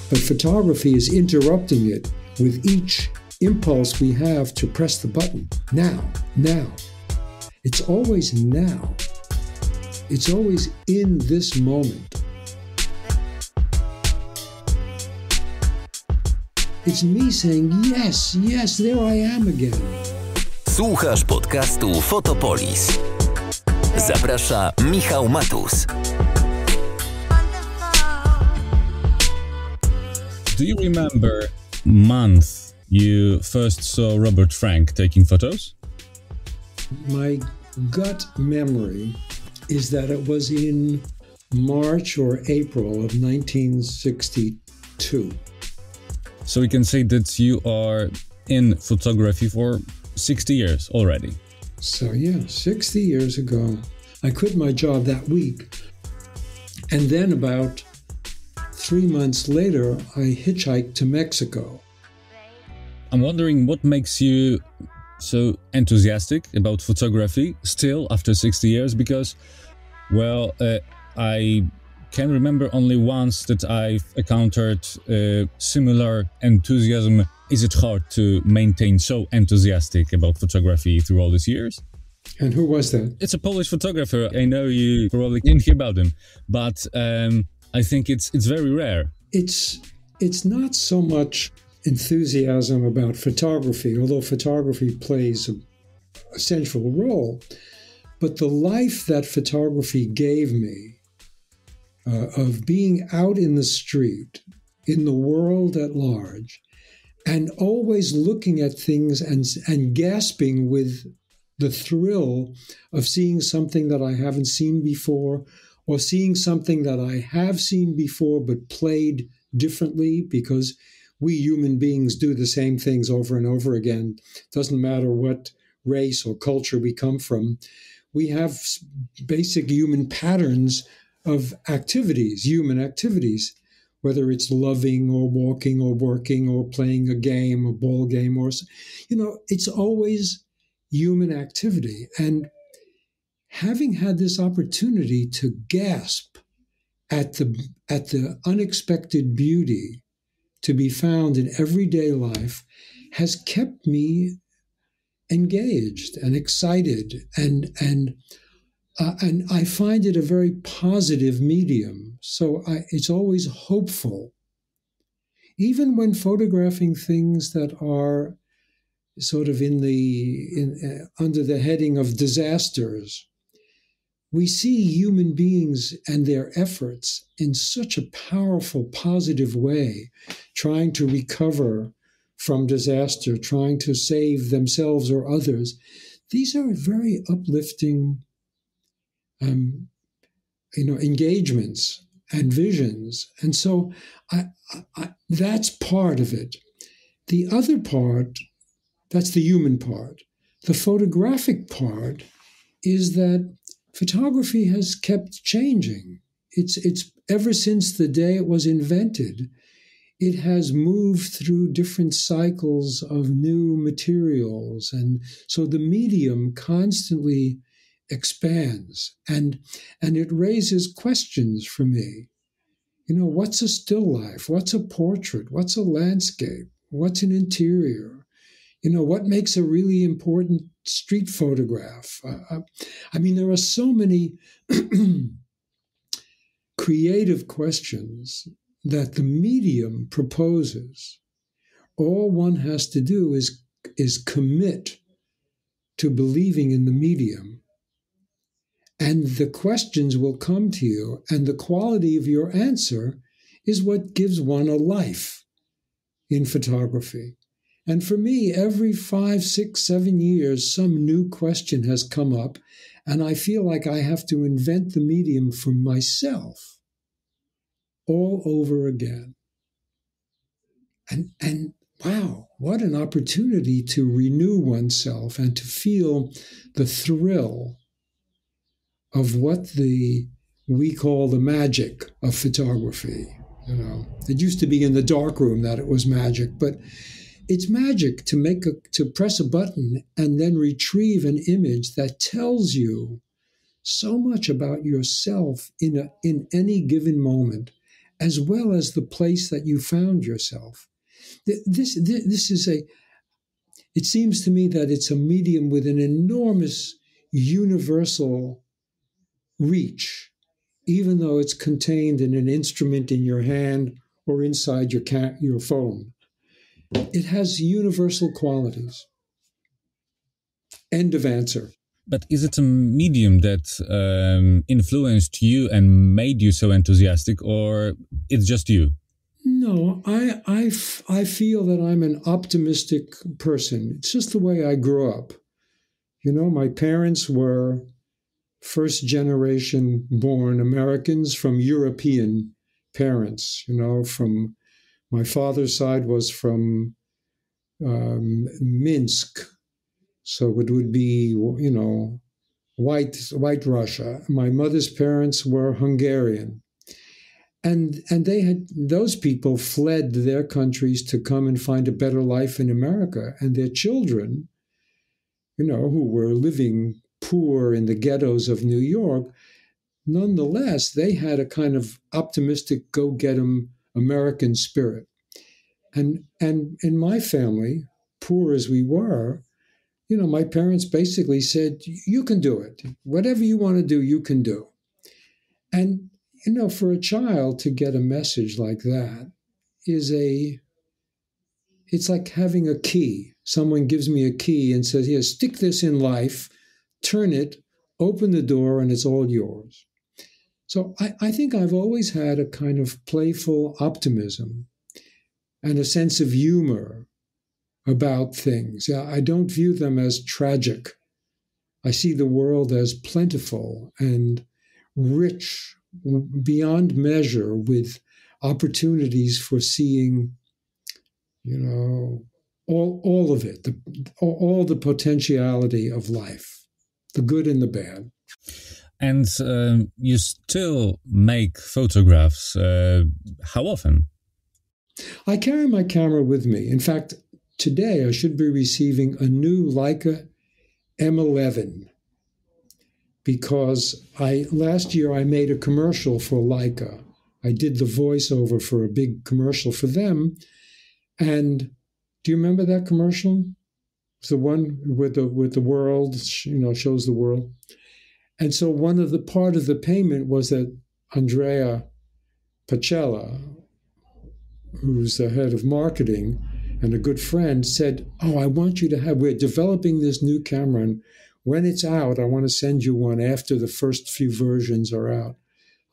But photography is interrupting it with each impulse we have to press the button. Now. It's always now. It's always in this moment. It's me saying, yes, there I am again. Słuchasz podcastu Fotopolis. Zaprasza Michał Matus. Do you remember month you first saw Robert Frank taking photos? My gut memory is that it was in March or April of 1962. So we can say that you are in photography for 60 years already. So 60 years ago, I quit my job that week. And then about 3 months later, I hitchhiked to Mexico. I'm wondering what makes you so enthusiastic about photography still after 60 years, because, I can remember only once that I've encountered similar enthusiasm. Is it hard to maintain so enthusiastic about photography through all these years? And who was that? It's a Polish photographer. I know you probably didn't hear about him, but I think it's very rare. It's not so much enthusiasm about photography, although photography plays a central role, but the life that photography gave me, of being out in the street, in the world at large, and always looking at things and gasping with the thrill of seeing something that I haven't seen before, or seeing something that I have seen before but played differently, because we human beings do the same things over and over again. Doesn't matter what race or culture we come from. We have basic human patterns of activities, human activities, whether it's loving or walking or working or playing a game, a ball game, or, it's always human activity. And having had this opportunity to gasp at the unexpected beauty to be found in everyday life has kept me engaged and excited, and I find it a very positive medium. So it's always hopeful, even when photographing things that are sort of under the heading of disasters. We see human beings and their efforts in such a powerful, positive way, trying to recover from disaster, trying to save themselves or others. These are very uplifting, engagements and visions. And so that's part of it. The other part, that's the human part. The photographic part is that photography has kept changing. It's ever since the day it was invented, it has moved through different cycles of new materials. And so the medium constantly expands, and it raises questions for me. What's a still life? What's a portrait? What's a landscape? What's an interior? What makes a really important street photograph? There are so many creative questions that the medium proposes. All one has to do is commit to believing in the medium, and the questions will come to you, and the quality of your answer is what gives one a life in photography. And for me, every 5, 6, 7 years, some new question has come up, and I feel like I have to invent the medium for myself all over again. And wow, what an opportunity to renew oneself and to feel the thrill of what we call the magic of photography. It used to be in the darkroom that it was magic, but it's magic to press a button and then retrieve an image that tells you so much about yourself in any given moment, as well as the place that you found yourself. This is it seems to me that it's a medium with an enormous universal reach, even though it's contained in an instrument in your hand or inside your phone. It has universal qualities. End of answer. But is it a medium that influenced you and made you so enthusiastic, or it's just you? No, I feel that I'm an optimistic person. It's just the way I grew up. You know, my parents were first generation born Americans from European parents. You know, from my father's side was from Minsk. So it would be, you know, white Russia. My mother's parents were Hungarian. And those people fled their countries to come and find a better life in America. And their children, you know, who were living poor in the ghettos of New York, nonetheless, they had a kind of optimistic, go-get-'em American spirit. And in my family, poor as we were, you know, my parents basically said, you can do it. Whatever you want to do, you can do. And, you know, for a child to get a message like that it's like having a key. Someone gives me a key and says, here, stick this in life, turn it, open the door, and it's all yours. So I think I've always had a kind of playful optimism and a sense of humor about things. I don't view them as tragic. I see the world as plentiful and rich beyond measure with opportunities for seeing, you know, all of it, all the potentiality of life, the good and the bad. And you still make photographs. How often? I carry my camera with me. In fact, today I should be receiving a new Leica M11 because last year I made a commercial for Leica. I did the voiceover for a big commercial for them. And do you remember that commercial? It's the one with the world, you know, shows the world. And so part of the payment was that Andrea Pacella, who's the head of marketing and a good friend, said, I want you to we're developing this new camera, and when it's out, I want to send you one after the first few versions are out.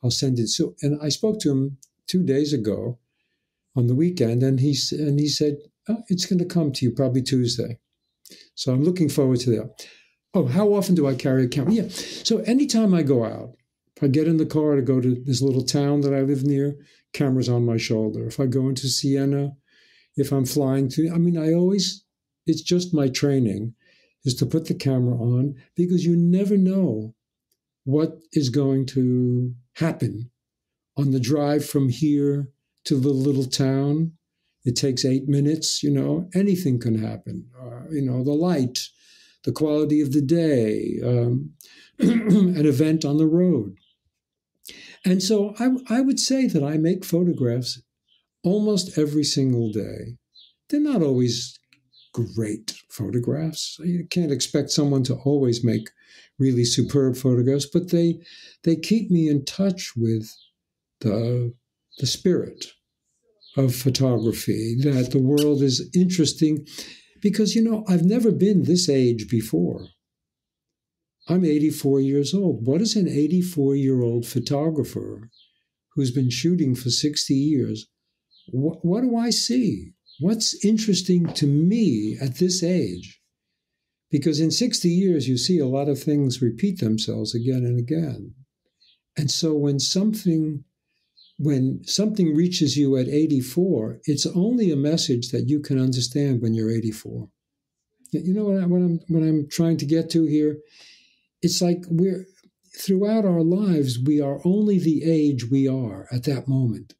I'll send it. So, and I spoke to him 2 days ago on the weekend, and he said, it's going to come to you probably Tuesday. So I'm looking forward to that. Oh, how often do I carry a camera? Yeah. So anytime I go out, if I get in the car to go to this little town that I live near, camera's on my shoulder. If I go into Siena, if I'm flying it's just my training is to put the camera on, because you never know what is going to happen on the drive from here to the little town. It takes 8 minutes, you know, anything can happen. The light, the quality of the day, an event on the road. And so I would say that I make photographs almost every single day. They're not always great photographs. You can't expect someone to always make really superb photographs, but they keep me in touch with the spirit of photography, that the world is interesting, because, you know, I've never been this age before. I'm 84 years old. What is an 84-year-old photographer who's been shooting for 60 years? What do I see? What's interesting to me at this age? Because in 60 years, you see a lot of things repeat themselves again and again. And so when something reaches you at 84, it's only a message that you can understand when you're 84. You know what I'm trying to get to here? It's like throughout our lives, we are only the age we are at that moment.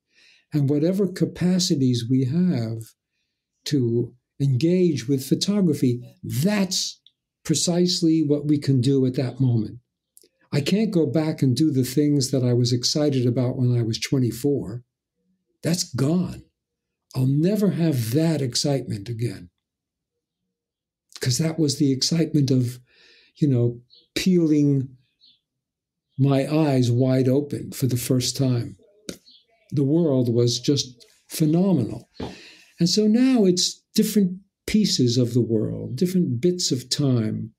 And whatever capacities we have to engage with photography, that's precisely what we can do at that moment. I can't go back and do the things that I was excited about when I was 24. That's gone. I'll never have that excitement again. Because that was the excitement of, peeling my eyes wide open for the first time. The world was just phenomenal. And so now it's different pieces of the world, different bits of time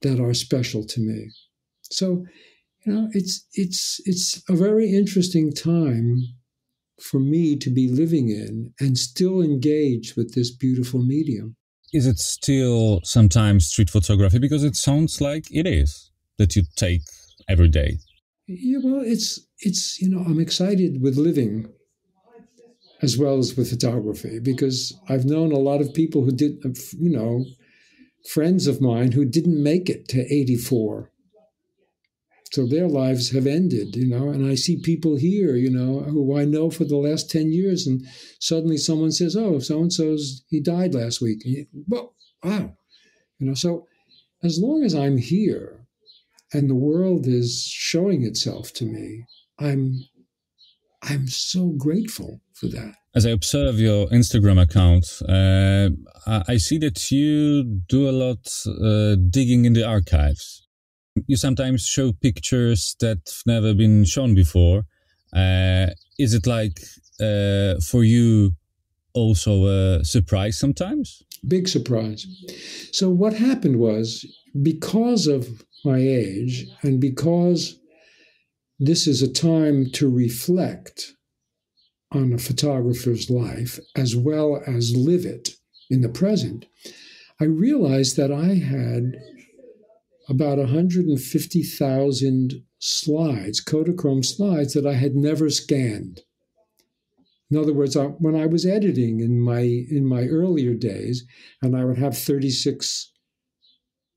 that are special to me. So, it's a very interesting time for me to be living in and still engaged with this beautiful medium. Is it still sometimes street photography? Because it sounds like it is, that you take every day. Yeah, well, it's I'm excited with living as well as with photography, because I've known a lot of people who did, friends of mine who didn't make it to 84. So their lives have ended, and I see people here, who I know for the last 10 years, and suddenly someone says, oh, so-and-so's, he died last week. Well, wow. So as long as I'm here and the world is showing itself to me, I'm so grateful for that. As I observe your Instagram account, I see that you do a lot digging in the archives. You sometimes show pictures that've never been shown before. Is it like, for you, also a surprise sometimes? Big surprise. So what happened was, because of my age and because this is a time to reflect on a photographer's life as well as live it in the present, I realized that I had about 150,000 slides, Kodachrome slides, that I had never scanned. In other words, when I was editing in my earlier days, and I would have 36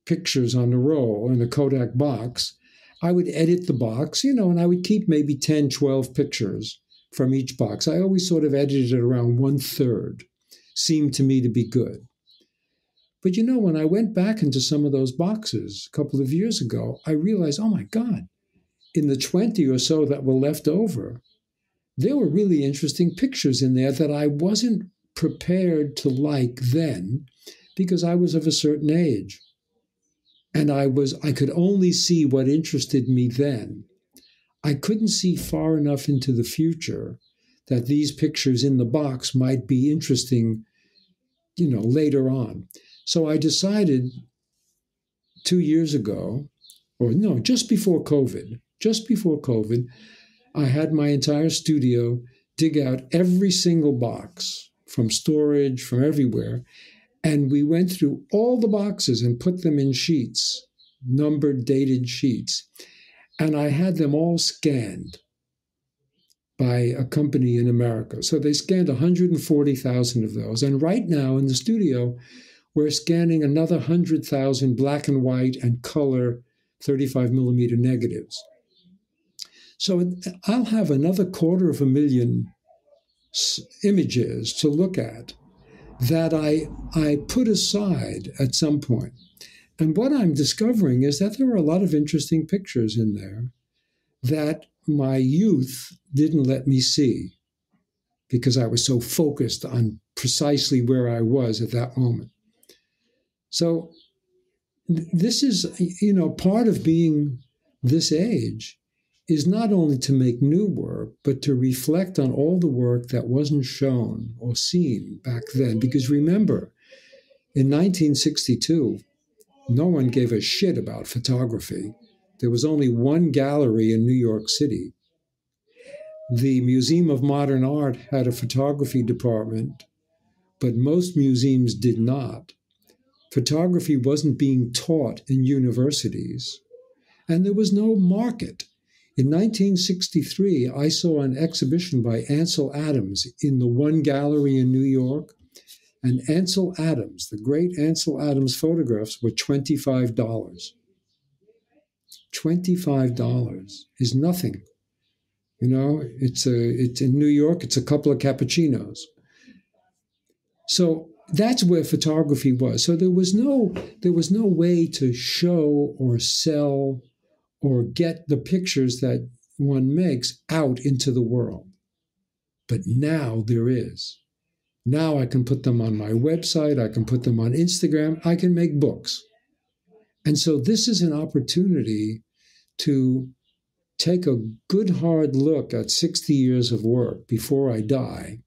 pictures on the roll in a Kodak box, I would edit the box, and I would keep maybe 10, 12 pictures from each box. I always sort of edited it around 1/3, seemed to me to be good. But when I went back into some of those boxes a couple of years ago, I realized, oh my God, in the 20 or so that were left over, there were really interesting pictures in there that I wasn't prepared to like then, because I was of a certain age. And I could only see what interested me then. I couldn't see far enough into the future that these pictures in the box might be interesting, later on. So I decided 2 years ago, or no, just before COVID, I had my entire studio dig out every single box from storage, from everywhere, and we went through all the boxes and put them in sheets, numbered, dated sheets. And I had them all scanned by a company in America. So they scanned 140,000 of those. And right now in the studio, we're scanning another 100,000 black and white and color 35 millimeter negatives. So I'll have another 250,000 images to look at that I put aside at some point. And what I'm discovering is that there are a lot of interesting pictures in there that my youth didn't let me see because I was so focused on precisely where I was at that moment. So this is, part of being this age is not only to make new work, but to reflect on all the work that wasn't shown or seen back then. Because remember, in 1962, no one gave a shit about photography. There was only one gallery in New York City. The Museum of Modern Art had a photography department, but most museums did not. Photography wasn't being taught in universities, and there was no market. In 1963, I saw an exhibition by Ansel Adams in the One Gallery in New York. And Ansel Adams, the great Ansel Adams photographs were $25. $25 is nothing. It's in New York, it's a couple of cappuccinos. So that's where photography was. So there was no way to show or sell or get the pictures that one makes out into the world. But now there is. Now I can put them on my website. I can put them on Instagram. I can make books. And so this is an opportunity to take a good hard look at 60 years of work before I die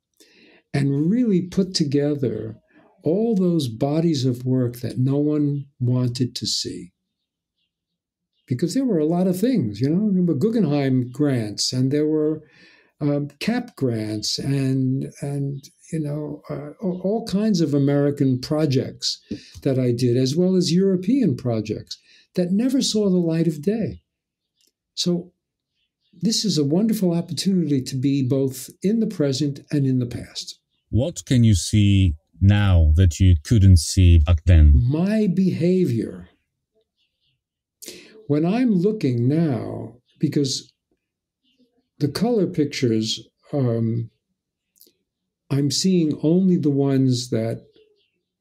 and really put together all those bodies of work that no one wanted to see. Because there were a lot of things, there were Guggenheim grants, and there were CAP grants, and all kinds of American projects that I did, as well as European projects that never saw the light of day. So this is a wonderful opportunity to be both in the present and in the past. What can you see now that you couldn't see back then? My behavior. When I'm looking now, because the color pictures, I'm seeing only the ones that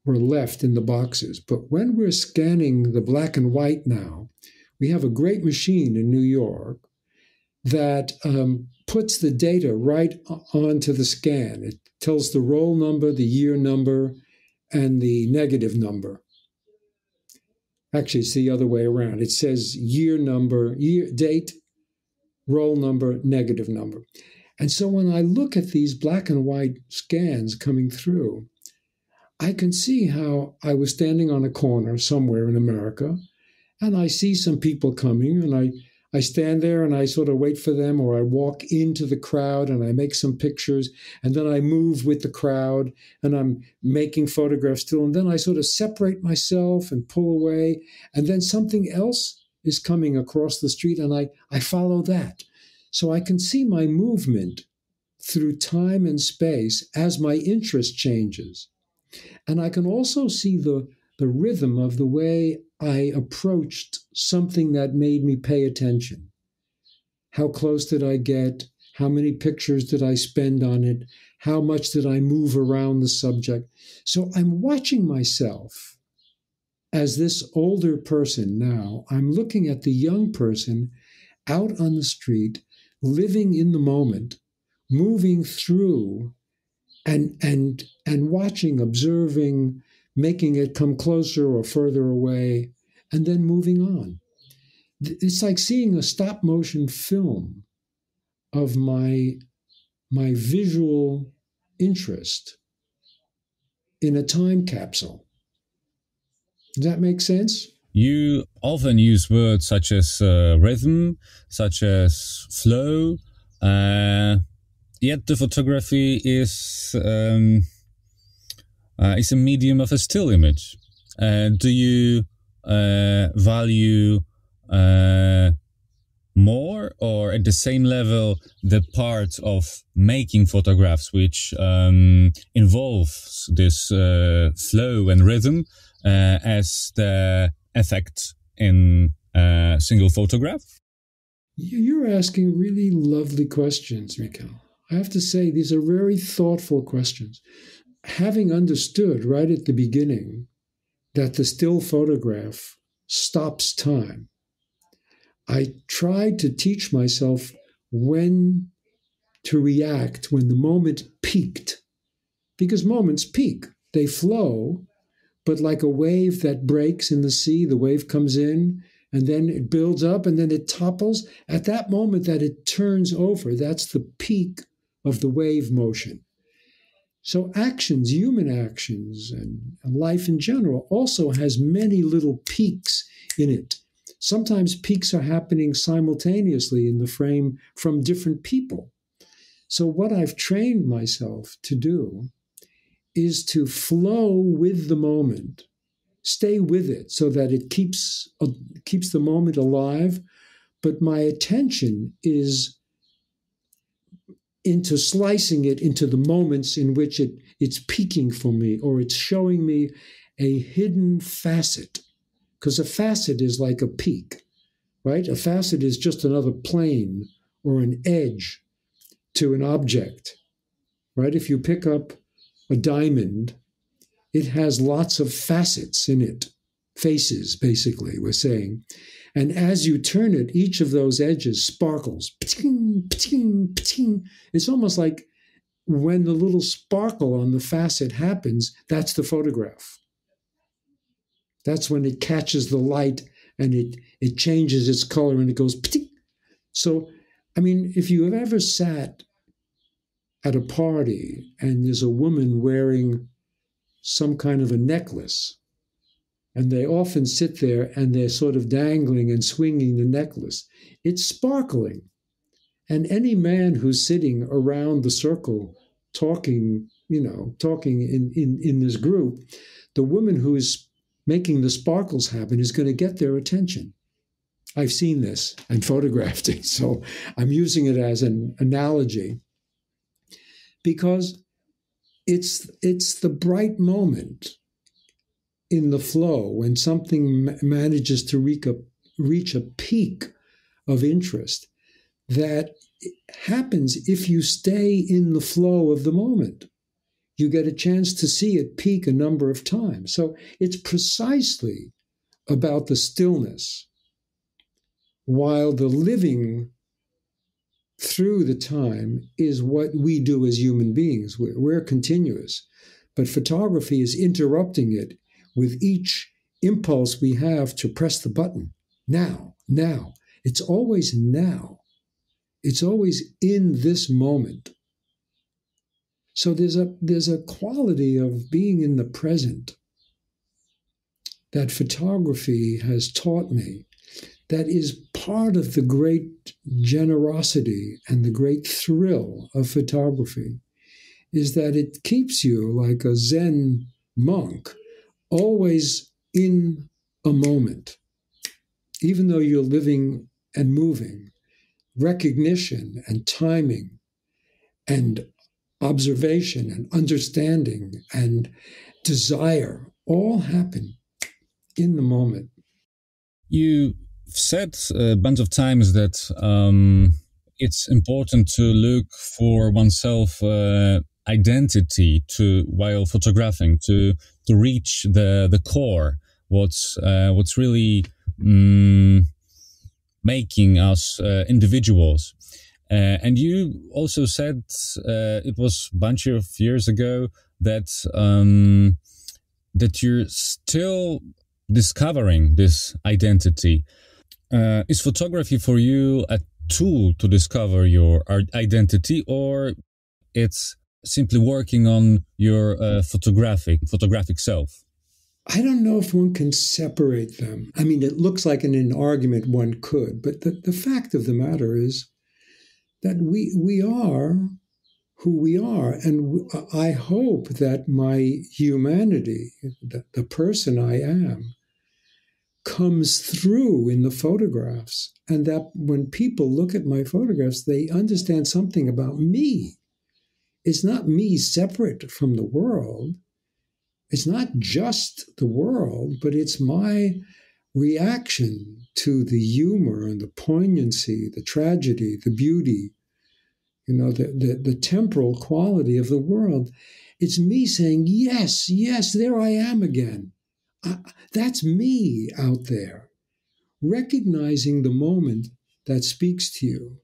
were left in the boxes. But when we're scanning the black and white now, we have a great machine in New York that puts the data right onto the scan. It tells the roll number, the year number, and the negative number. Actually, it's the other way around. It says year number, date, roll number, negative number. And so when I look at these black and white scans coming through, I can see how I was standing on a corner somewhere in America, and I see some people coming, and I stand there and I sort of wait for them, or I walk into the crowd and I make some pictures, and then I move with the crowd and I'm making photographs still. And then I sort of separate myself and pull away. And then something else is coming across the street and I follow that. So I can see my movement through time and space as my interest changes. And I can also see the rhythm of the way I approached something that made me pay attention. How close did I get? How many pictures did I spend on it? How much did I move around the subject? So I'm watching myself as this older person now. I'm looking at the young person out on the street, living in the moment, moving through and watching, observing, making it come closer or further away, and then moving on. It's like seeing a stop motion film of my visual interest in a time capsule. Does that make sense? You often use words such as rhythm, such as flow, yet the photography is a medium of a still image. Do you value more or at the same level the part of making photographs which involves this flow and rhythm as the effect in a single photograph? You're asking really lovely questions, Mikhail. I have to say, these are very thoughtful questions. Having understood right at the beginning that the still photograph stops time, I tried to teach myself when to react when the moment peaked. Because moments peak, they flow, but like a wave that breaks in the sea, the wave comes in, and then it builds up, and then it topples. At that moment that it turns over, that's the peak of the wave motion. So actions, human actions, and life in general also has many little peaks in it. Sometimes peaks are happening simultaneously in the frame from different people. So what I've trained myself to do is to flow with the moment, stay with it so that it keeps the moment alive, but my attention is into slicing it into the moments in which it's peaking for me, or it's showing me a hidden facet. Because a facet is like a peak, right? A facet is just another plane or an edge to an object, right? If you pick up a diamond, it has lots of facets in it, faces, basically, we're saying. And as you turn it, each of those edges sparkles. Pting, pting, pting. It's almost like when the little sparkle on the facet happens, that's the photograph. That's when it catches the light and it changes its color and it goes pting. So, I mean, if you have ever sat at a party and there's a woman wearing some kind of a necklace, and they often sit there and they're sort of dangling and swinging the necklace, it's sparkling. And any man who's sitting around the circle talking in this group, the woman who is making the sparkles happen is going to get their attention. I've seen this and photographed it, so I'm using it as an analogy because it's the bright moment in the flow when something manages to reach a peak of interest that happens if you stay in the flow of the moment. You get a chance to see it peak a number of times. So it's precisely about the stillness, while the living through the time is what we do as human beings. We're continuous, but photography is interrupting it with each impulse we have to press the button. Now. It's always now. It's always in this moment. So there's a quality of being in the present that photography has taught me that is part of the great generosity and the great thrill of photography, is that it keeps you like a Zen monk, always in a moment. Even though you're living and moving, recognition and timing and observation and understanding and desire all happen in the moment. You said a bunch of times that it's important to look for oneself identity while photographing to reach the core, what's really making us individuals. And you also said it was a bunch of years ago that that you're still discovering this identity. Is photography for you a tool to discover your identity, or it's simply working on your photographic self? I don't know if one can separate them. I mean, it looks like in an argument one could, but the fact of the matter is that we are who we are. And I hope that my humanity, the person I am, comes through in the photographs. And that when people look at my photographs, they understand something about me. It's not me separate from the world. It's not just the world, but it's my reaction to the humor and the poignancy, the tragedy, the beauty, the temporal quality of the world. It's me saying, yes, there I am again. That's me out there. Recognizing the moment that speaks to you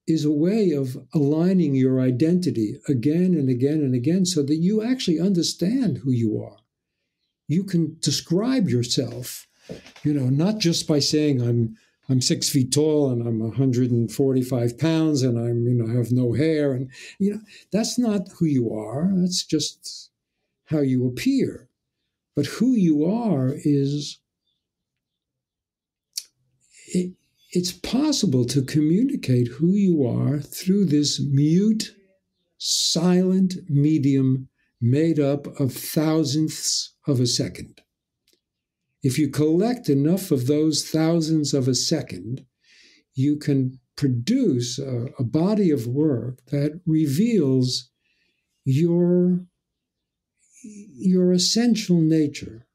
is a way of aligning your identity again and again and again so that you actually understand who you are. You can describe yourself, not just by saying I'm 6 feet tall and I'm 145 pounds and I have no hair. And, that's not who you are. That's just how you appear. But who you are it's possible to communicate who you are through this mute, silent medium made up of thousandths of a second. If you collect enough of those thousandths of a second, you can produce a body of work that reveals your essential nature.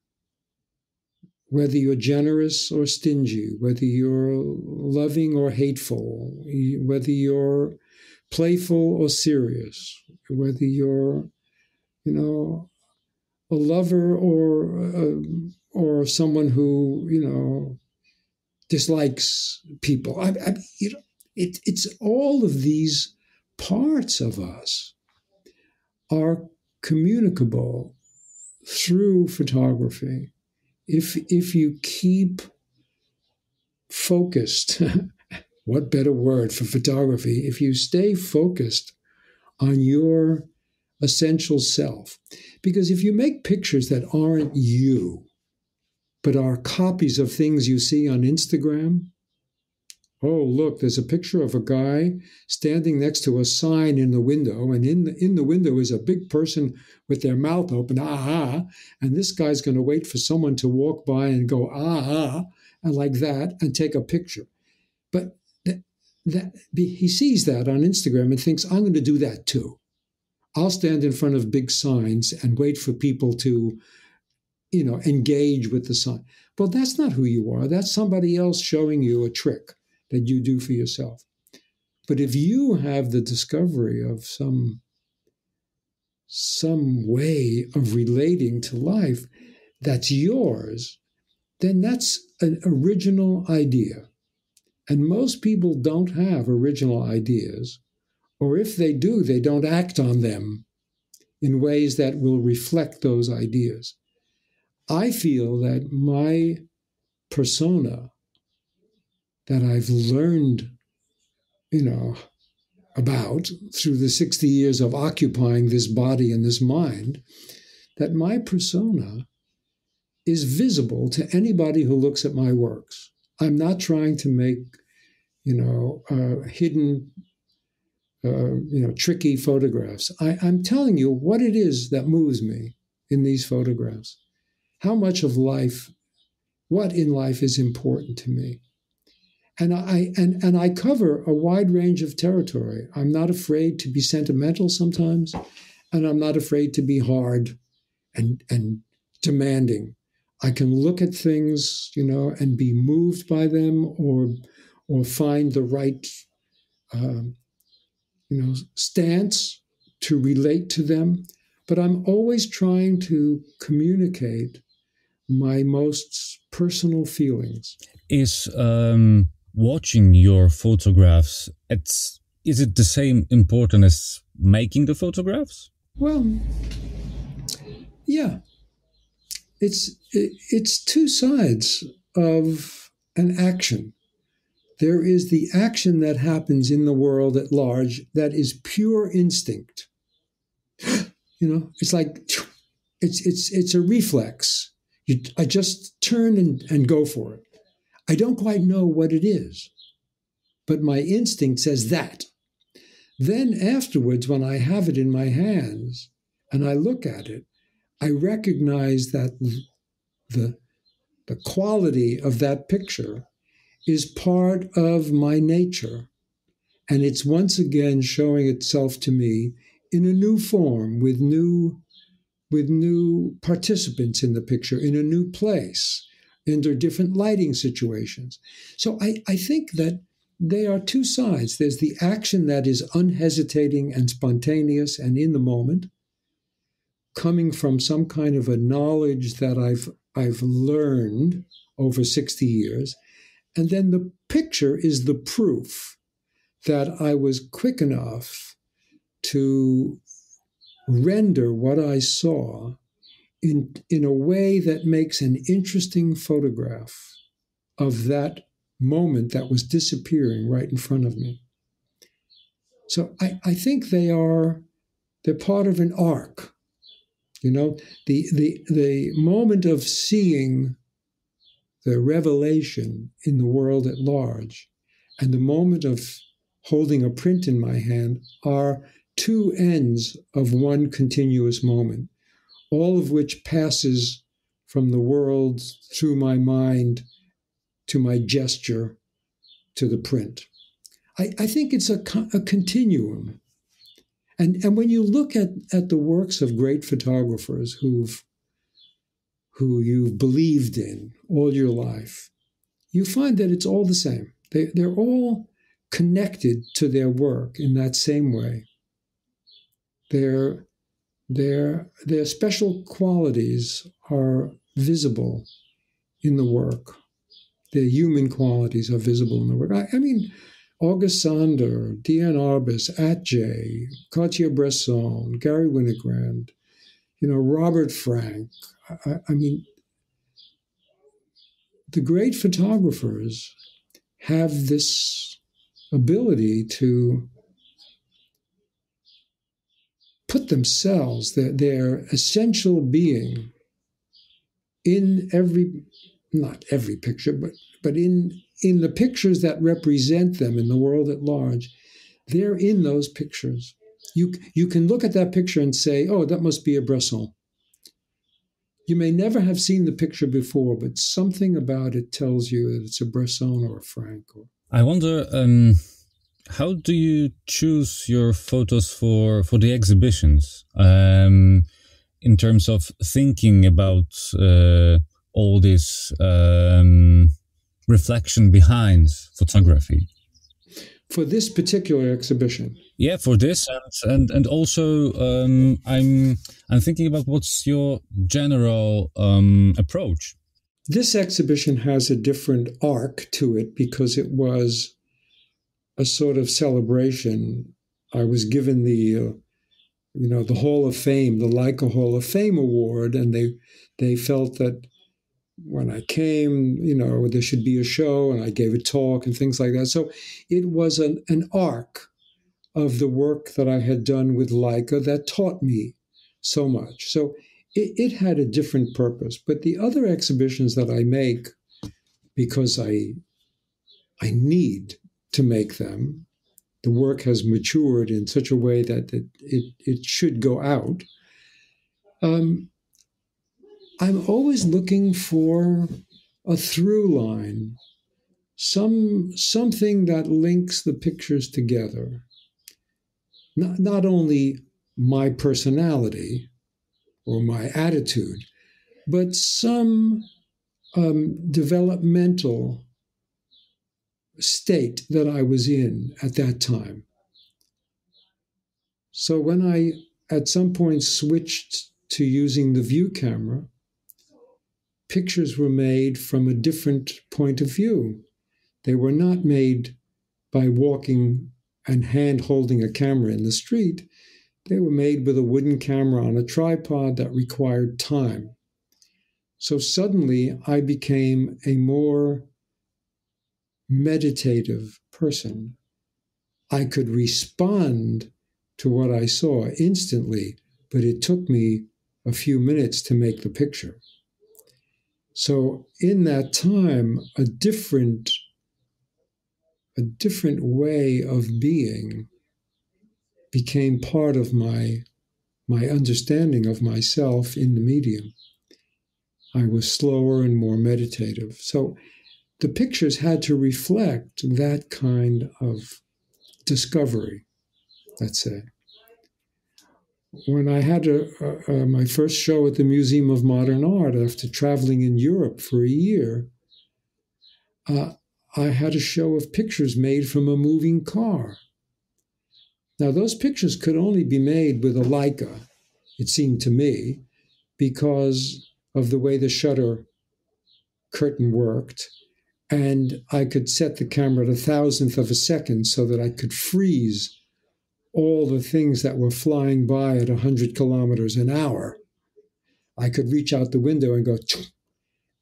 Whether you're generous or stingy, whether you're loving or hateful, whether you're playful or serious, whether you're, a lover or someone who, dislikes people. It's all of these parts of us are communicable through photography if you keep focused. What better word for photography? If you stay focused on your essential self. Because if you make pictures that aren't you, but are copies of things you see on Instagram, oh, look, there's a picture of a guy standing next to a sign in the window, and in the window is a big person with their mouth open, and this guy's going to wait for someone to walk by and go, and like that, and take a picture. But he sees that on Instagram and thinks, I'm going to do that too. I'll stand in front of big signs and wait for people to, engage with the sign. Well, that's not who you are. That's somebody else showing you a trick that you do for yourself. But if you have the discovery of some way of relating to life that's yours, then that's an original idea. And most people don't have original ideas, or if they do, they don't act on them in ways that will reflect those ideas. I feel that my persona that I've learned, about through the 60 years of occupying this body and this mind, that my persona is visible to anybody who looks at my works. I'm not trying to make, hidden, tricky photographs. I'm telling you what it is that moves me in these photographs. How much of life, what in life is important to me. And I cover a wide range of territory. I'm not afraid to be sentimental sometimes, and I'm not afraid to be hard and demanding. I can look at things, and be moved by them, or find the right, stance to relate to them. But I'm always trying to communicate my most personal feelings. Is watching your photographs, is it the same important as making the photographs? Well, yeah. It's two sides of an action. There is the action that happens in the world at large that is pure instinct. It's like, it's a reflex. I just turn and go for it. I don't quite know what it is, but my instinct says that. Then afterwards, when I have it in my hands and I look at it, I recognize that the quality of that picture is part of my nature. And it's once again showing itself to me in a new form, with new participants in the picture, in a new place, under different lighting situations. So I think that they are two sides. There's the action that is unhesitating and spontaneous and in the moment, coming from some kind of a knowledge that I've learned over 60 years. And then the picture is the proof that I was quick enough to render what I saw in a way that makes an interesting photograph of that moment that was disappearing right in front of me. So I think they're part of an arc. The moment of seeing the revelation in the world at large and the moment of holding a print in my hand are two ends of one continuous moment, all of which passes from the world through my mind to my gesture to the print. I think it's a continuum. And when you look at the works of great photographers who you've believed in all your life, you find that it's all the same. They're all connected to their work in that same way. Their special qualities are visible in the work. Their human qualities are visible in the work. I mean, August Sander, Diane Arbus, Atjay, Cartier-Bresson, Gary Winogrand, Robert Frank. I mean, the great photographers have this ability to put themselves, their essential being, in not every picture, but in the pictures that represent them in the world at large. They're in those pictures. You can look at that picture and say, oh, that must be a Bresson. You may never have seen the picture before, but something about it tells you that it's a Bresson or a Frank. I wonder, how do you choose your photos for the exhibitions? In terms of thinking about all this reflection behind photography? For this particular exhibition? Yeah, for this, and also I'm thinking about what's your general approach. This exhibition has a different arc to it because it was a sort of celebration. I was given the Hall of Fame, the Leica Hall of Fame award, and they felt that when I came, there should be a show, and I gave a talk and things like that. So it was an arc of the work that I had done with Leica that taught me so much. So it had a different purpose. But the other exhibitions that I make, because I need to make them, the work has matured in such a way that it should go out. I'm always looking for a through line, something that links the pictures together. Not only my personality or my attitude, but some developmental state that I was in at that time. So when I, at some point, switched to using the view camera, pictures were made from a different point of view. They were not made by walking and hand-holding a camera in the street. They were made with a wooden camera on a tripod that required time. So suddenly I became a more meditative person. I could respond to what I saw instantly, but it took me a few minutes to make the picture. So in that time, a different way of being became part of my understanding of myself in the medium. I was slower and more meditative. So the pictures had to reflect that kind of discovery, let's say. When I had my first show at the Museum of Modern Art after traveling in Europe for a year, I had a show of pictures made from a moving car. Now, those pictures could only be made with a Leica, it seemed to me, because of the way the shutter curtain worked. And I could set the camera at 1,000th of a second so that I could freeze all the things that were flying by at 100 kilometers an hour. I could reach out the window and go,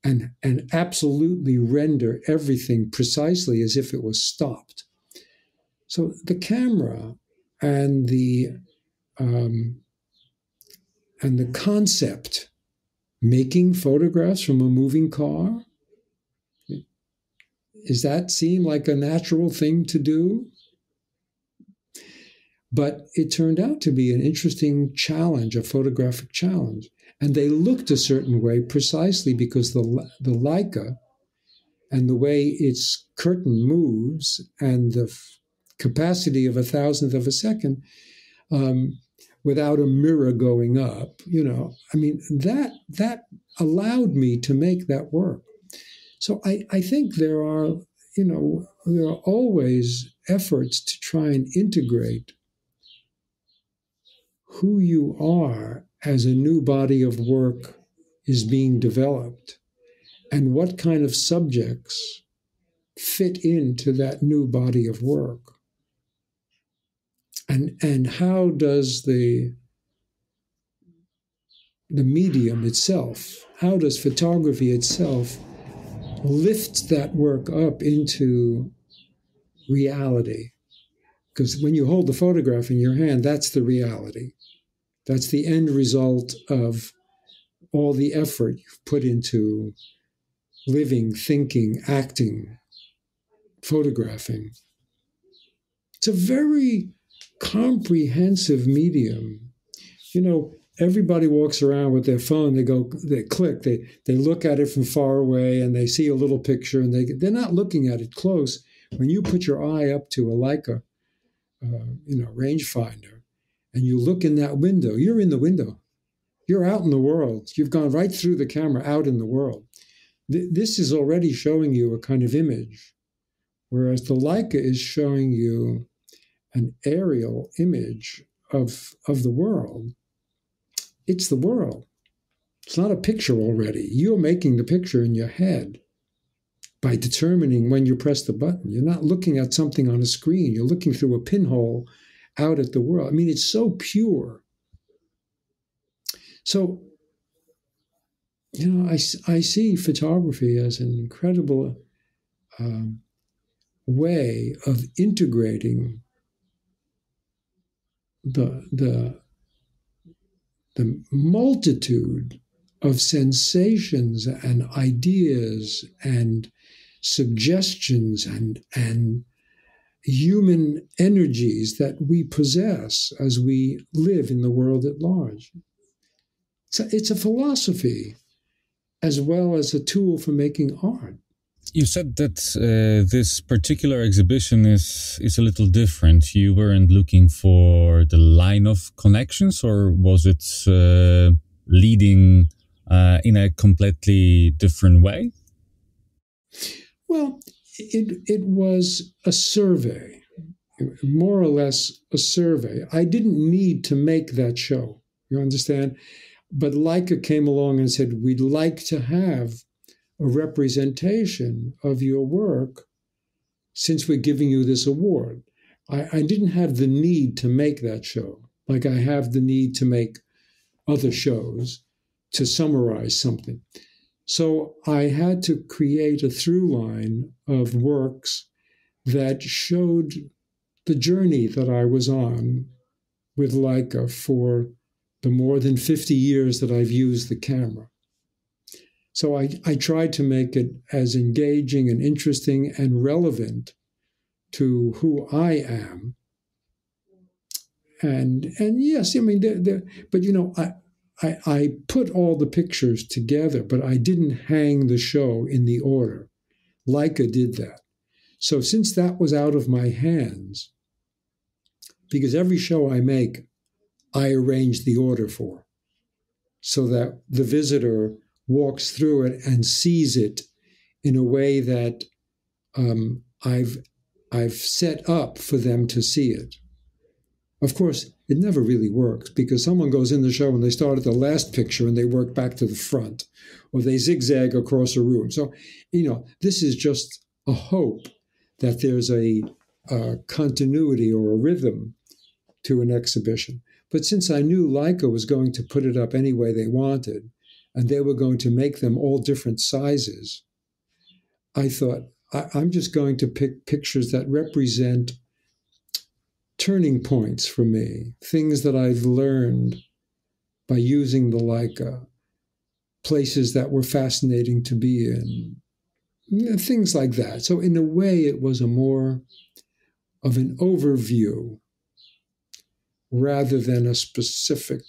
and absolutely render everything precisely as if it was stopped. So the camera and the concept, making photographs from a moving car, does that seem like a natural thing to do? But it turned out to be an interesting challenge, a photographic challenge. And they looked a certain way precisely because the Leica and the way its curtain moves and the capacity of 1,000th of a second without a mirror going up, that allowed me to make that work. So I think there are always efforts to try and integrate who you are as a new body of work is being developed and what kind of subjects fit into that new body of work? And how does the medium itself, how does photography itself lift that work up into reality? Because when you hold the photograph in your hand, that's the reality. That's the end result of all the effort you've put into living, thinking, acting, photographing. It's a very comprehensive medium. You know, everybody walks around with their phone. They click, they look at it from far away, and they see a little picture, and they're not looking at it close. When you put your eye up to a Leica, rangefinder, and you look in that window, you're in the window. You're out in the world. You've gone right through the camera out in the world. This is already showing you a kind of image, whereas the Leica is showing you an aerial image of the world. It's the world. It's not a picture already. You're making the picture in your head by determining when you press the button. You're not looking at something on a screen. You're looking through a pinhole out at the world. I mean, it's so pure. So, you know, I see photography as an incredible way of integrating the multitude of sensations and ideas and suggestions and human energies that we possess as we live in the world at large. It's a philosophy as well as a tool for making art. You said that this particular exhibition is a little different. You weren't looking for the line of connections, or was it leading in a completely different way? Well, it was a survey, more or less a survey. I didn't need to make that show, you understand? But Leica came along and said, we'd like to have a representation of your work since we're giving you this award. I didn't have the need to make that show, like I have the need to make other shows to summarize something. So I had to create a through line of works that showed the journey that I was on with Leica for the more than 50 years that I've used the camera. So I tried to make it as engaging and interesting and relevant to who I am. And yes, I mean, but you know, I put all the pictures together, but I didn't hang the show in the order. Leica did that. So since that was out of my hands, because every show I make, I arrange the order for, so that the visitor walks through it and sees it in a way that I've set up for them to see it. Of course, it never really works, because someone goes in the show and they start at the last picture and they work back to the front, or they zigzag across a room. So, you know, this is just a hope that there's a continuity or a rhythm to an exhibition. But since I knew Leica was going to put it up any way they wanted, and they were going to make them all different sizes, I thought, I'm just going to pick pictures that represent turning points for me, things that I've learned by using the Leica, places that were fascinating to be in, things like that. So in a way, it was a more of an overview rather than a specific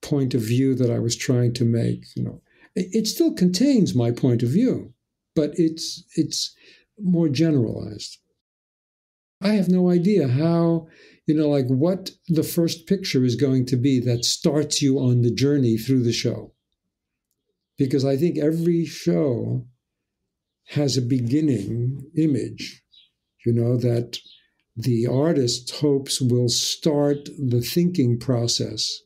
point of view that I was trying to make. You know, it still contains my point of view, but it's more generalized. I have no idea how, you know, like what the first picture is going to be that starts you on the journey through the show. Because I think every show has a beginning image, you know, that the artist hopes will start the thinking process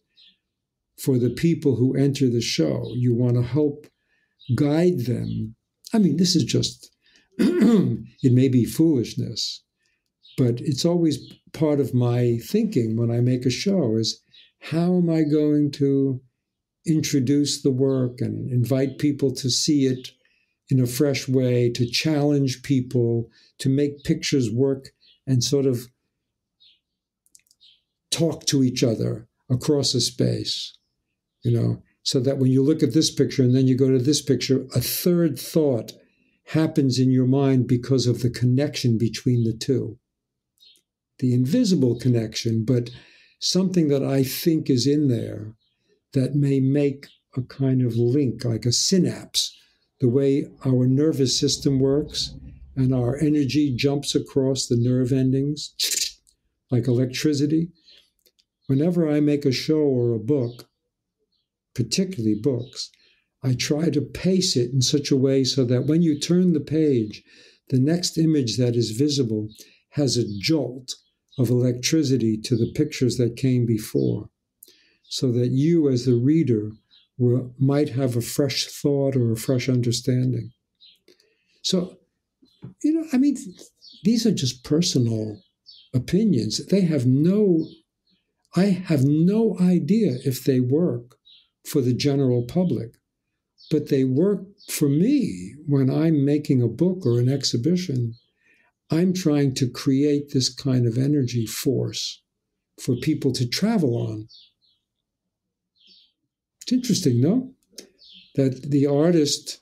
for the people who enter the show. You want to help guide them. I mean, this is just It may be foolishness, but it's always part of my thinking when I make a show is how am I going to introduce the work and invite people to see it in a fresh way, to challenge people, to make pictures work and sort of talk to each other across a space, so that when you look at this picture and then you go to this picture, a third thought happens in your mind because of the connection between the two. The invisible connection, but something that I think is in there that may make a kind of link, like a synapse, the way our nervous system works and our energy jumps across the nerve endings like electricity. Whenever I make a show or a book, particularly books, I try to pace it in such a way so that when you turn the page, the next image that is visible has a jolt of electricity to the pictures that came before, so that you as the reader might have a fresh thought or a fresh understanding. So, these are just personal opinions. I have no idea if they work for the general public, but they work for me when I'm making a book or an exhibition. I'm trying to create this kind of energy force for people to travel on. It's interesting, no? That the artist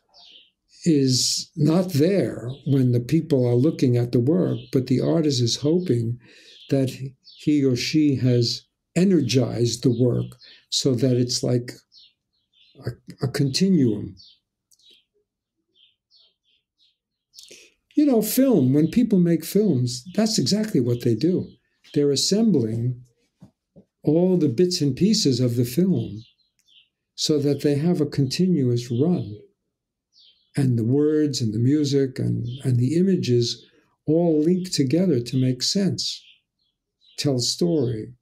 is not there when the people are looking at the work, but the artist is hoping that he or she has energized the work so that it's like a continuum. Film, when people make films, that's exactly what they do. They're assembling all the bits and pieces of the film so that they have a continuous run. And the words and the music and the images all link together to make sense, tell a story,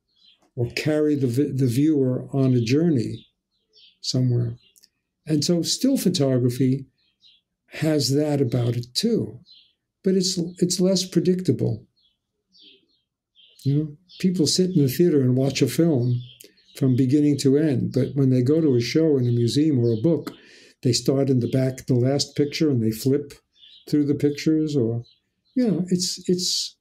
or carry the viewer on a journey somewhere. And so still photography has that about it too. But it's less predictable. People sit in the theater and watch a film from beginning to end, but when they go to a show in a museum or a book, they start in the back, the last picture, and they flip through the pictures, or it's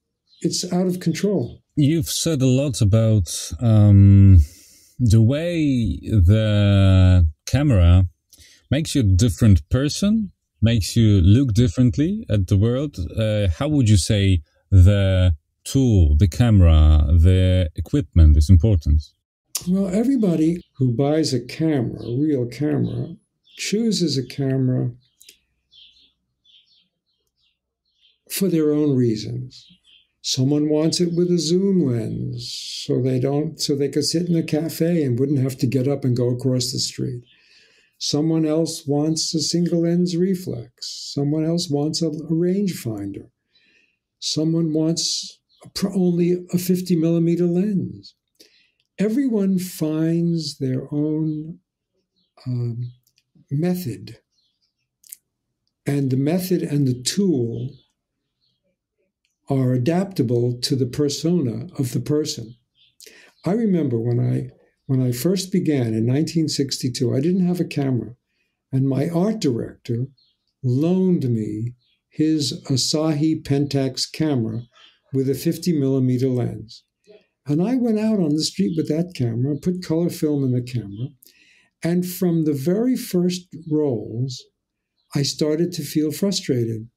out of control. You've said a lot about the way the camera makes you a different person, makes you look differently at the world. How would you say the tool, the camera, the equipment is important? Well, everybody who buys a camera, a real camera, chooses a camera for their own reasons. Someone wants it with a zoom lens so they could sit in a cafe and wouldn't have to get up and go across the street. Someone else wants a single lens reflex. Someone else wants a rangefinder. Someone wants only a 50 millimeter lens. Everyone finds their own method. And the method and the tool are adaptable to the persona of the person. I remember when I first began in 1962, I didn't have a camera, and my art director loaned me his Asahi Pentax camera with a 50 millimeter lens. And I went out on the street with that camera, put color film in the camera, and from the very first rolls, I started to feel frustrated.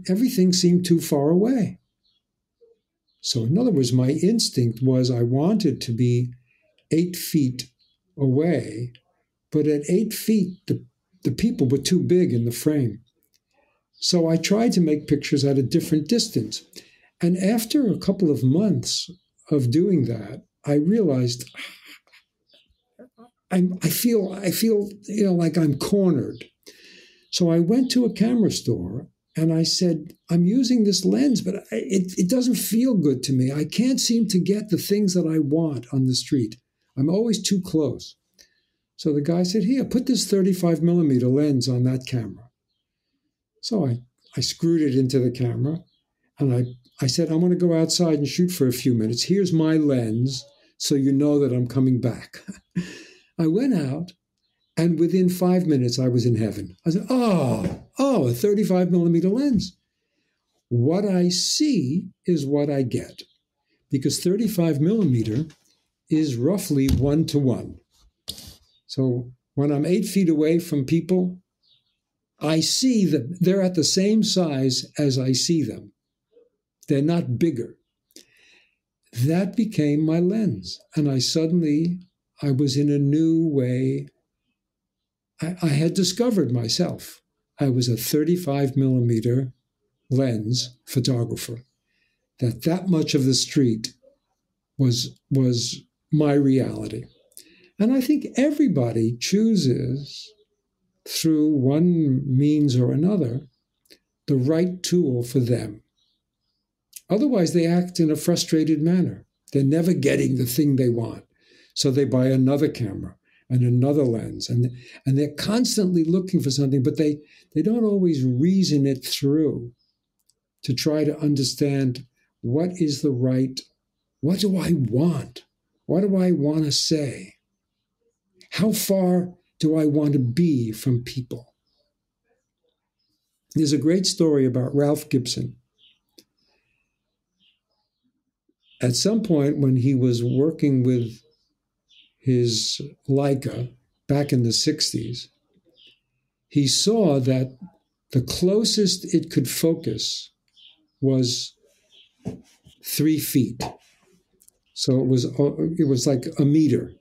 Everything seemed too far away. So in other words, my instinct was I wanted to be 8 feet away, but at 8 feet, the people were too big in the frame. So I tried to make pictures at a different distance. And after a couple of months of doing that, I realized I feel like I'm cornered. So I went to a camera store and I said, I'm using this lens, but it doesn't feel good to me. I can't seem to get the things that I want on the street. I'm always too close. So the guy said, here, put this 35 millimeter lens on that camera. So I screwed it into the camera, and I said, I want to go outside and shoot for a few minutes. Here's my lens, so you know that I'm coming back. I went out, and within 5 minutes, I was in heaven. I said, a 35 millimeter lens. What I see is what I get, because 35 millimeter is roughly 1:1. So when I'm 8 feet away from people, I see them. They're at the same size as I see them. They're not bigger. That became my lens. And I was in a new way. I had discovered myself. I was a 35 millimeter lens photographer. That much of the street was my reality. And I think everybody chooses, through one means or another, the right tool for them. Otherwise, they act in a frustrated manner. They're never getting the thing they want. So they buy another camera and another lens. And they're constantly looking for something, but they don't always reason it through to try to understand what do I want? What do I want to say? How far do I want to be from people? There's a great story about Ralph Gibson. At some point when he was working with his Leica back in the 60s, he saw that the closest it could focus was 3 feet. So it was like a meter.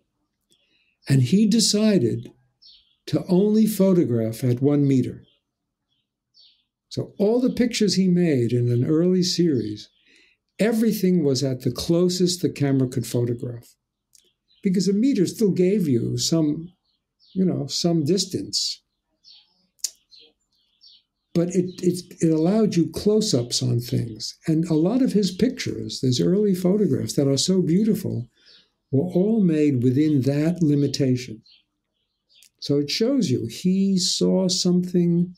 And he decided to only photograph at 1 meter. So all the pictures he made in an early series, everything was at the closest the camera could photograph. Because a meter still gave you some distance. But it allowed you close-ups on things. And a lot of his pictures, those early photographs that are so beautiful, were all made within that limitation. So it shows you he saw something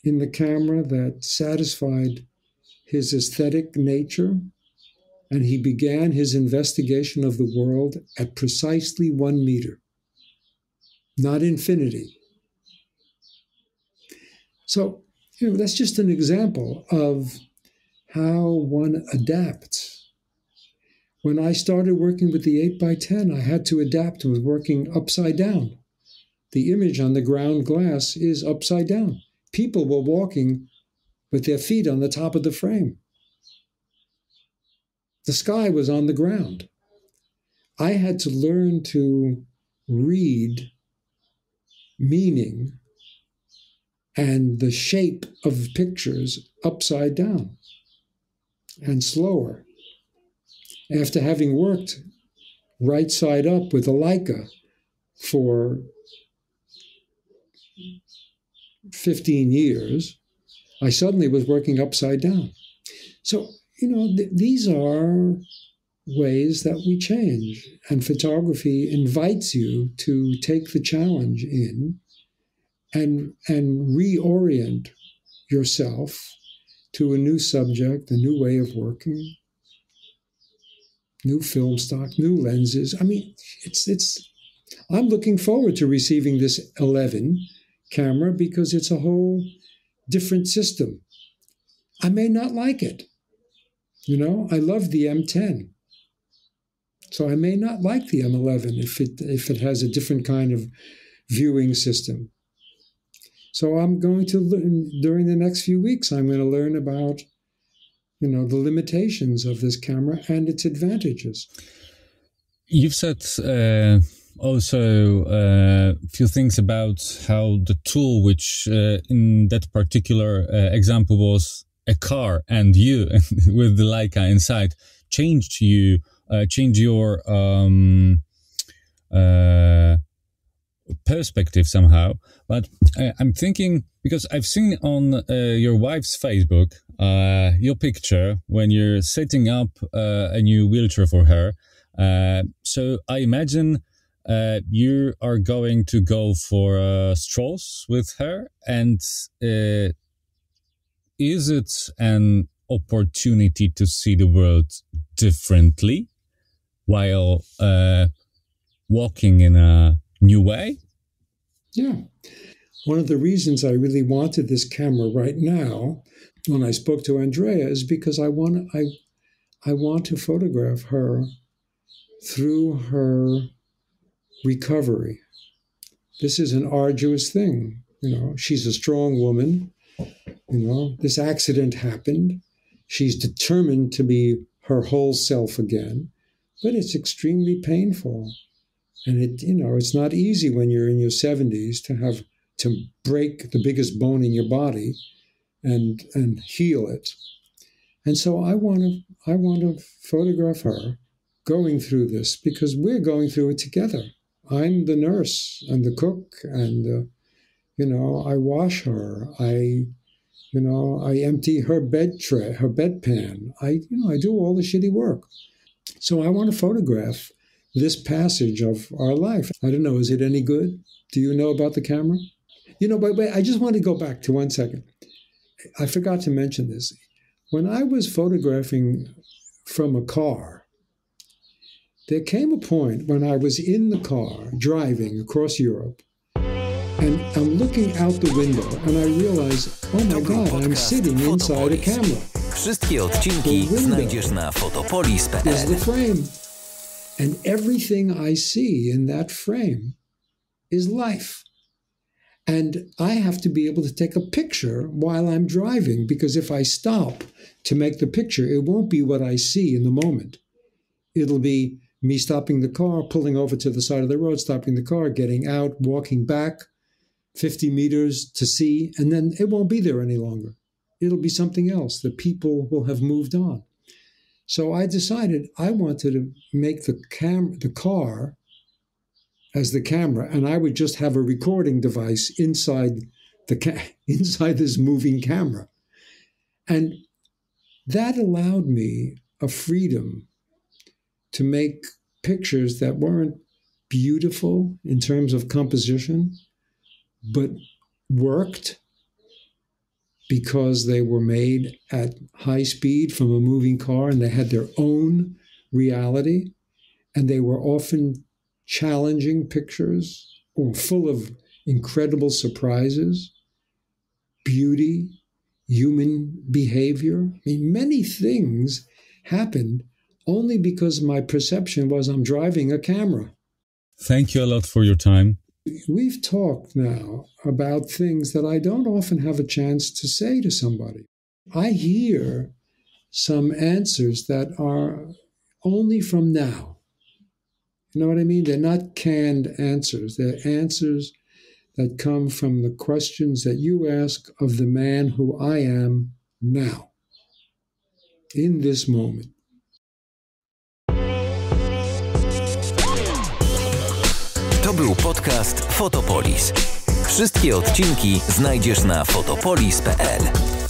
in the camera that satisfied his aesthetic nature, and he began his investigation of the world at precisely 1 meter, not infinity. So, that's just an example of how one adapts. When I started working with the 8x10, I had to adapt with working upside down. The image on the ground glass is upside down. People were walking with their feet on the top of the frame. The sky was on the ground. I had to learn to read meaning and the shape of pictures upside down and slower. After having worked right side up with a Leica for 15 years, I suddenly was working upside down. So, these are ways that we change. And photography invites you to take the challenge in and reorient yourself to a new subject, a new way of working, new film stock, new lenses. I mean, I'm looking forward to receiving this 11 camera because it's a whole different system. I may not like it. I love the M10. So I may not like the M11 if it has a different kind of viewing system. So I'm going to learn, during the next few weeks, I'm going to learn about, the limitations of this camera and its advantages. You've said also a few things about how the tool, which in that particular example was a car and you with the Leica inside, changed your perspective somehow. But I'm thinking, because I've seen on your wife's Facebook your picture when you're setting up a new wheelchair for her. So I imagine you are going to go for strolls with her, and is it an opportunity to see the world differently while walking in a new way? Yeah. One of the reasons I really wanted this camera right now, when I spoke to Andrea, is because I want to photograph her through her recovery. This is an arduous thing. She's a strong woman. This accident happened. She's determined to be her whole self again, but it's extremely painful. And it's not easy when you're in your 70s to break the biggest bone in your body and heal it. And so I want to photograph her going through this, because we're going through it together. I'm the nurse and the cook, and I wash her. I empty her bed tray, her bedpan. I do all the shitty work. So I want to photograph this passage of our life. I don't know, is it any good? Do you know about the camera? Wait, I just want to go back to 1 second. I forgot to mention this. When I was photographing from a car, there came a point when I was in the car driving across Europe, and I'm looking out the window and I realize, oh my God, I'm sitting inside a camera. Wszystkie odcinki znajdziesz na fotopolis.pl. Is the frame. And everything I see in that frame is life. And I have to be able to take a picture while I'm driving, because if I stop to make the picture, it won't be what I see in the moment. It'll be me stopping the car, pulling over to the side of the road, stopping the car, getting out, walking back 50 meters to see, and then it won't be there any longer. It'll be something else. The people will have moved on. So I decided I wanted to make the car as the camera, and I would just have a recording device inside this moving camera. And that allowed me a freedom to make pictures that weren't beautiful in terms of composition, but worked because they were made at high speed from a moving car, and they had their own reality, and they were often challenging pictures or full of incredible surprises, beauty, human behavior. I mean, many things happened only because my perception was I'm driving a camera. Thank you a lot for your time. We've talked now about things that I don't often have a chance to say to somebody. I hear some answers that are only from now. You know what I mean? They're not canned answers. They're answers that come from the questions that you ask of the man who I am now, in this moment. To był podcast Fotopolis. Wszystkie odcinki znajdziesz na fotopolis.pl.